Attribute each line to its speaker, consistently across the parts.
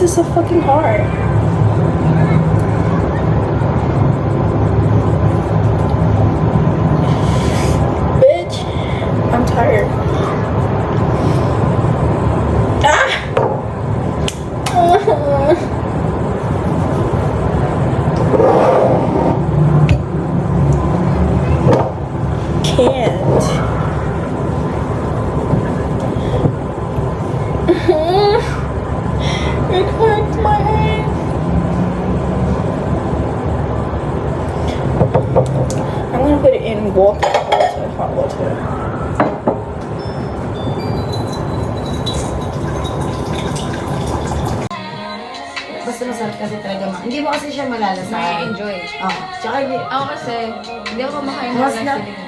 Speaker 1: is so fucking hard. Bitch, I'm tired. Can't. It hurts my head. I'm gonna put it in water, hot water.
Speaker 2: Basta masarap kasi talaga hindi mo kasi siya malalasahan.
Speaker 3: May enjoy.
Speaker 2: Tsaka hindi.
Speaker 3: Ako kasi, hindi ako kumakain na
Speaker 2: Mas
Speaker 3: walang
Speaker 2: na-
Speaker 3: feeling.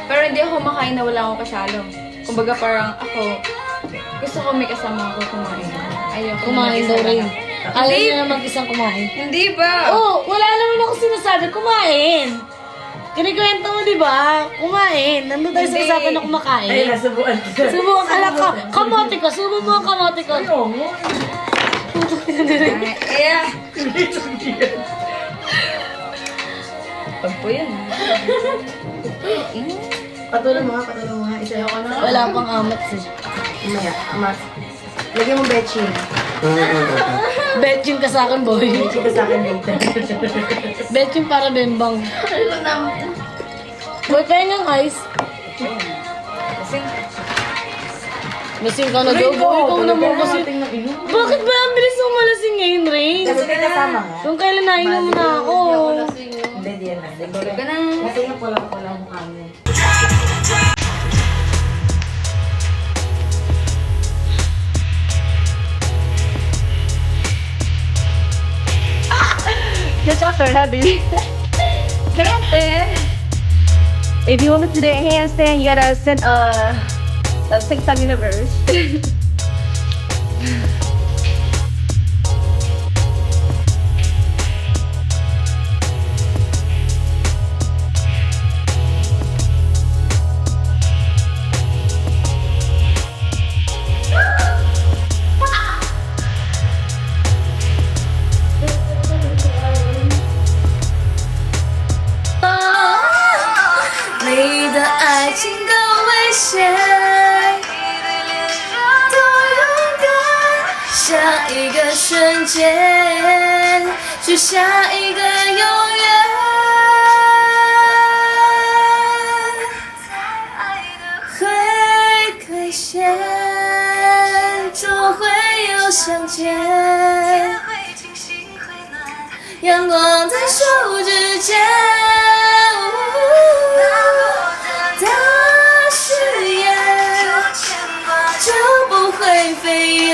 Speaker 3: Pero hindi ako kumakain na wala akong kasyalo. Kumbaga parang ako, gusto ko may kasama ako kumain. Ayoko
Speaker 4: Kumain daw rin. Ayaw niya na mag-isang kumain.
Speaker 3: Hindi ba?
Speaker 4: Oh, wala naman ako sinasabi. Kumain. Kinikwento mo, di ba? Kumain. Nandun tayo sa
Speaker 3: Hindi.
Speaker 4: usapan na kumakain.
Speaker 2: Ay, nasubuan ko.
Speaker 4: Subukan ka lang. Kamote ko. Subo mo ang kamote ko.
Speaker 2: Ayaw mo.
Speaker 3: Yeah. Pag po yan.
Speaker 2: Patuloy mo nga, patuloy mo nga. Isa ako na.
Speaker 4: Wala pang amat eh.
Speaker 2: Mamaya, amat. Lagyan mo betchin.
Speaker 4: Bet yung ka sa akin, boy.
Speaker 2: Betchin ka sa akin later.
Speaker 4: Bet yung para bembang. Boy, kaya ng ice.
Speaker 3: Kasi,
Speaker 4: Lasing ka na daw, boy. Ikaw naman kasi. Bakit ba ang bilis mo malasing ngayon, Rain?
Speaker 2: Kasi may kasama nga.
Speaker 4: Kung kailan nainom na ako.
Speaker 2: Hindi, di yan na.
Speaker 3: tulog ka na.
Speaker 2: Kasi yung pula-pula ang mukha mo.
Speaker 1: Your shots are heavy. If you want to do a handstand, you gotta send a TikTok universe.
Speaker 4: 你的爱情更危险，多勇敢，下一个瞬间，许下一个永远。会亏欠，终会有相见，阳光在手指间。的誓言就不会飞远，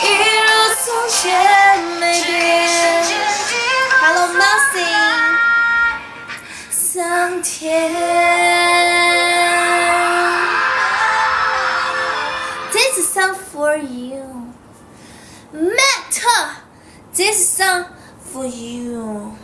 Speaker 4: 一如从前没变。Hello, nothing， 桑田。This is song for you, Matt. This is song for you.